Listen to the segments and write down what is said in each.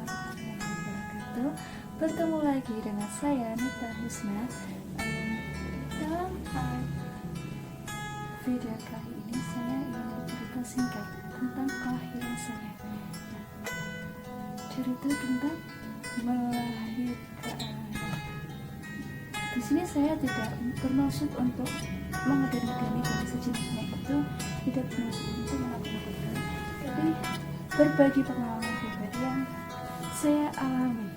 warahmatullahi wabarakatuh. Bertemu lagi dengan saya Nita Husna. Dalam video kali ini saya ingin bercerita singkat tentang kelahiran saya. Cerita tentang melahirkan. Di sini saya tidak bermaksud untuk mengadani kondisi jenisnya, itu tidak bermaksud untuk menakut-nakutkan, tapi berbagi pengalaman pribadi yang saya alami.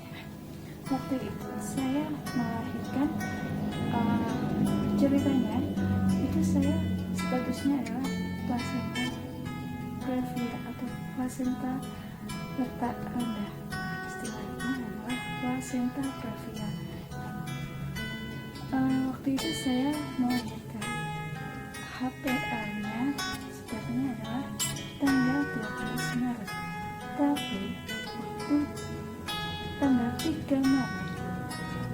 Waktu itu saya melahirkan, ceritanya itu saya statusnya adalah placenta previa atau placenta letak rendah. Istilahnya adalah placenta previa. Waktu itu saya melahirkan, HPA-nya sebenarnya adalah tanggal 12 Maret, tapi waktu tanggal 3 Maret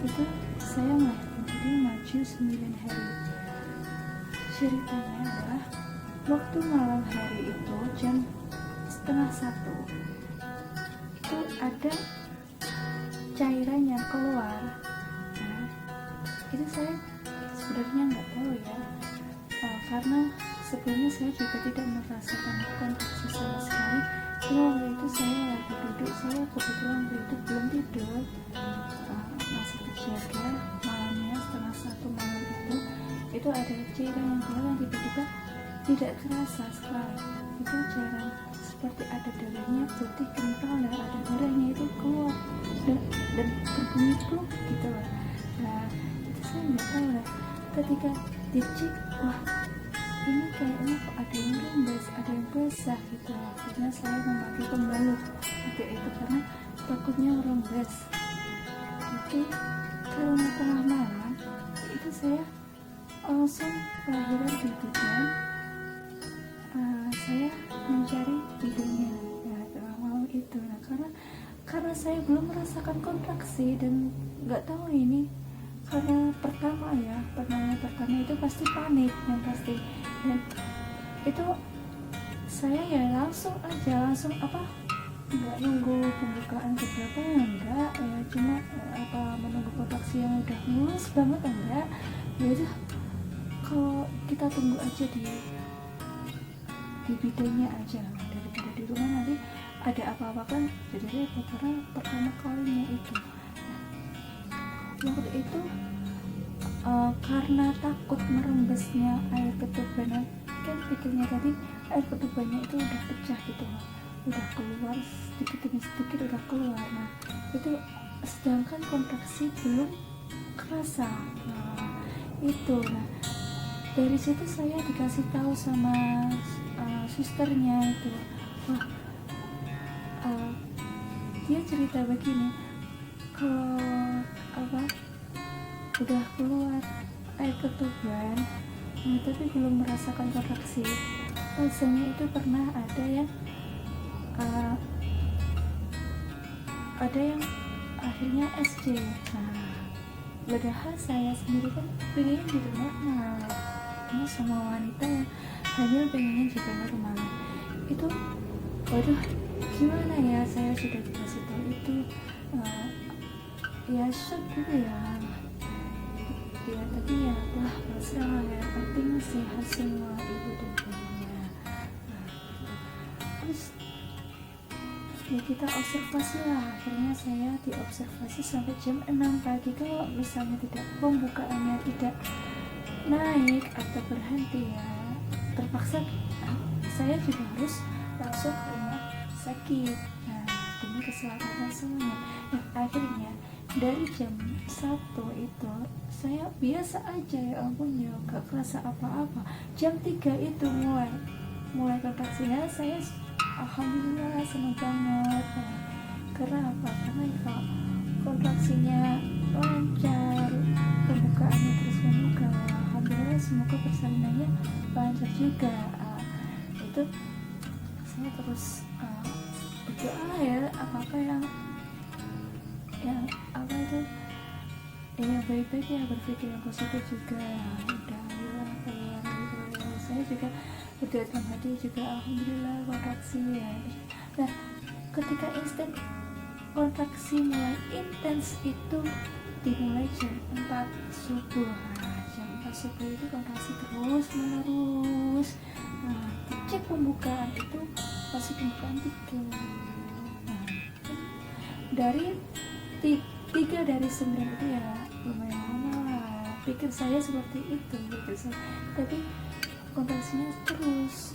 itu saya melahirkan, jadi maju 9 hari. Ceritanya adalah waktu malam hari itu jam 12:30 itu ada cairan yang keluar. Nah, itu saya sebenarnya nggak tahu ya, karena sebelumnya saya juga tidak merasakan kontraksi sama sekali. Cuma waktu itu saya lagi duduk, saya kebetulan waktu itu belum tidur, masih terjaga malamnya 12:30 malam itu ada cairan yang keluar yang tiba-tiba tidak terasa sekali. Itu cairan seperti ada darahnya, putih kental dan ada darahnya itu keluar dan berbunyi pluk gitu lah. Nah itu saya nggak tahu lah, ketika dicek, wah ini kayaknya kok ada yang rembes, ada yang basah gitu. Akhirnya saya memakai pembalut waktu itu karena takutnya rembes. Jadi karena tengah malam itu saya langsung lahiran di bidan. Saya mencari bidannya ya tengah malam itu. Nah karena saya belum merasakan kontraksi dan nggak tahu ini, karena pertama itu pasti panik yang pasti, dan itu saya ya langsung nggak nunggu pembukaan keberapa ya, enggak ya, cuma menunggu kontraksi yang udah mulus banget enggak ya udah, kalau kita tunggu aja di bidannya aja daripada di rumah nanti ada apa-apa kan jadi repot. Karena pertama kalinya itu waktu itu karena takut merembesnya air ketuban, kan pikirnya tadi air ketubannya itu udah pecah gitu loh, udah keluar sedikit demi sedikit udah keluar. Nah itu sedangkan kontraksi belum kerasa. Nah dari situ saya dikasih tahu sama susternya itu, wah dia cerita begini, kalau udah keluar air ketuban tapi belum merasakan kontraksi, rasanya itu pernah ada yang akhirnya SC. Padahal saya sendiri kan pengen juga normal, karena semua wanita yang hamil pengennya juga normal. Itu waduh gimana ya, saya sudah dikasih tahu itu ya shock gitu ya tadi ya, wah masalah ya, penting sehat semua ibu dan bayinya. Terus ya kita observasi lah, akhirnya saya diobservasi sampai jam 6 pagi. Kalau misalnya tidak, pembukaannya tidak naik atau berhenti ya terpaksa saya juga harus langsung ke rumah sakit demi keselamatan semuanya. Nah akhirnya dari jam 1 itu saya biasa aja, ya ampun ya gak kerasa apa-apa. Jam 3 itu mulai kontraksinya, saya alhamdulillah senang banget. Karena apa? Karena kalau kontraksinya lancar, pembukaannya terus membuka, alhamdulillah semoga persalinannya lancar juga. Itu saya terus berdoa ya, apakah yang apa itu ya baik-baik ya, berpikir yang positif juga. Udah hilang keluar gitu ya. Saya juga berdoa dalam hati juga, alhamdulillah kontraksi ya. Nah ketika instan kontraksi mulai intens itu dimulai jam 4 subuh. Nah, jam 4 subuh itu kontraksi terus menerus. Nah, cek pembukaan itu masih pembukaan 3. Nah, dari 3 dari 9 itu ya lumayan lama lah, pikir saya seperti itu, tapi kontraksinya terus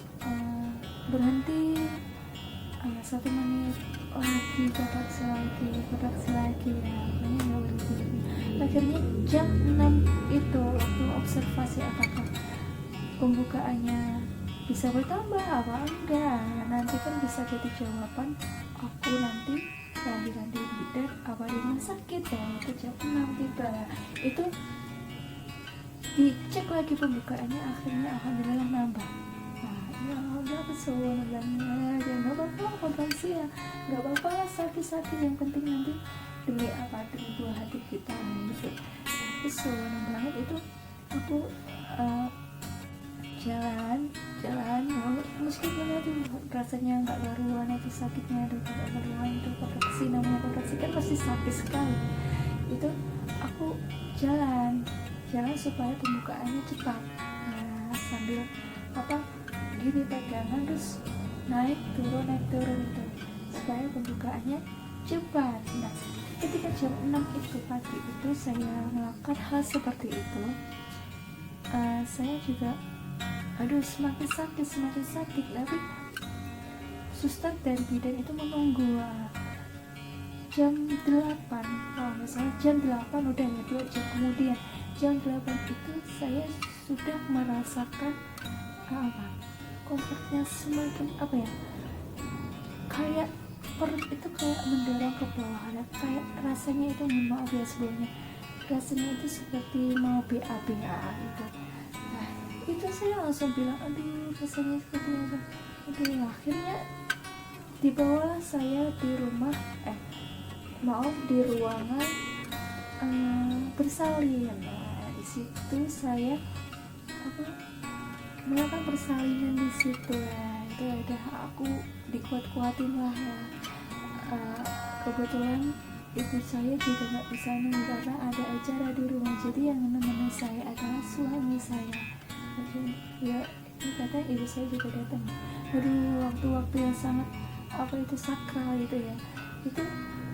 berhenti 1 menit lagi, kontraksi lagi ya, makanya nggak berhenti. Akhirnya jam 6 itu waktu observasi apakah pembukaannya bisa bertambah apa enggak, nanti kan bisa jadi jawaban aku nanti lahiran di bidan apa di rumah sakit ya. Itu jam 6 tiba, itu dicek lagi pembukaannya, akhirnya alhamdulillah nambah. Nah ya alhamdulillah, keseluruhan banget ya, nggak apa-apa kontraksi ya, nggak apa-apa lah sakit-sakit, yang penting nanti demi apa, demi buah hati kita gitu. Keseluruhan banget itu aku jalan meskipun itu rasanya nggak karuan, itu sakitnya itu nggak karuan, itu kontraksi, namanya kontraksi kan pasti sakit sekali. Itu aku jalan supaya pembukaannya cepat. Nah sambil gini pegangan terus naik turun itu supaya pembukaannya cepat. Nah ketika jam 6 itu pagi itu saya melakukan hal seperti itu, saya juga semakin sakit, tapi suster dan bidan itu menunggu jam 8, kalau nggak salah jam 8 udah ya, 2 jam kemudian jam 8 itu saya sudah merasakan kontaknya semakin kayak perut itu kayak mendorong ke bawah, kayak rasanya itu, maaf ya sebelumnya, rasanya itu seperti mau BAB gitu. Nah itu saya langsung bilang aduh rasanya seperti apa, akhirnya dibawalah saya di ruangan bersalin. Nah di situ saya melakukan persalinan di situ ya, itu udah aku dikuat-kuatin lah ya. Kebetulan ibu saya juga nggak bisa nunggu karena ada acara di rumah, jadi yang menemani saya adalah suami saya. Jadi ya kata ibu saya juga datang. Aduh waktu-waktu yang sangat sakral gitu ya. Itu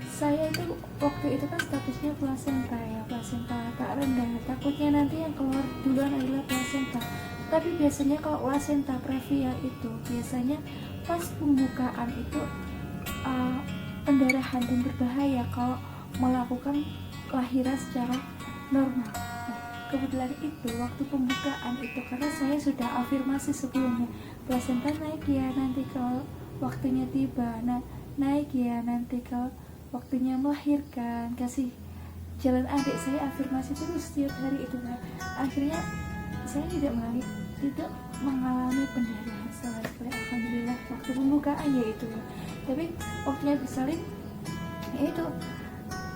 saya itu waktu itu kan statusnya plasenta tak rendah, takutnya nanti yang keluar duluan adalah plasenta. Tapi biasanya kalau plasenta previa itu biasanya pas pembukaan itu pendarahan dan berbahaya kalau melakukan lahiran secara normal. Nah, kebetulan itu waktu pembukaan itu, karena saya sudah afirmasi sebelumnya, plasenta naik ya nanti kalau waktunya tiba, naik ya nanti kalau waktunya melahirkan, kasih jalan adik saya afirmasi terus setiap hari itu. Nah, akhirnya saya tidak mengalami pendarahan sama sekali, alhamdulillah waktu pembukaannya itu ya. Tapi waktunya bersalin ya itu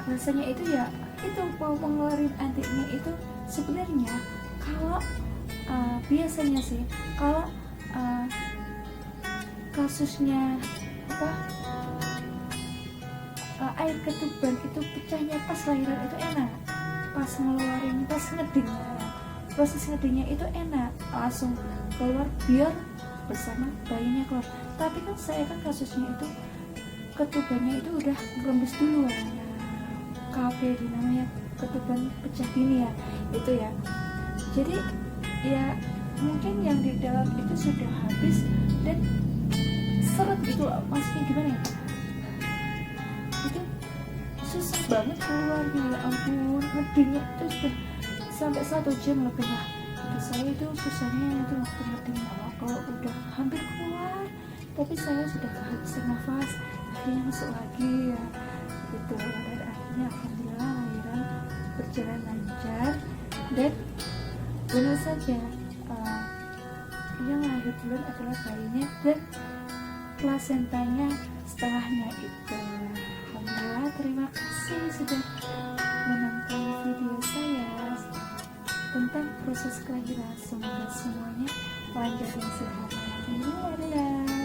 rasanya itu ya, itu mau mengeluarin adiknya itu sebenarnya kalau biasanya sih kalau kasusnya air ketuban itu pecahnya pas lahiran itu enak, pas ngeluarin, pas ngeding, proses ngedingnya itu enak, langsung keluar biar bersama bayinya keluar. Tapi kan saya kan kasusnya itu ketubannya itu udah rembes duluan, KB namanya ketuban pecah dini ya itu ya. Jadi ya mungkin yang di dalam itu sudah habis dan seret gitu, maksudnya gimana ya, itu susah banget keluarnya, ya ampun ngedingnya itu sudah sampai 1 jam lebih lah. Saya itu susahnya itu waktu ngeding, kalau udah hampir keluar tapi saya sudah kehabisan nafas, akhirnya masuk lagi ya gitu. Dan akhirnya alhamdulillah lahiran berjalan lancar dan benar saja yang lahir duluan adalah bayinya dan plasentanya setengahnya itu. Alhamdulillah, terima kasih sudah menonton video saya tentang proses kelahiran. Semoga semuanya lancar dan sehat. Alhamdulillah.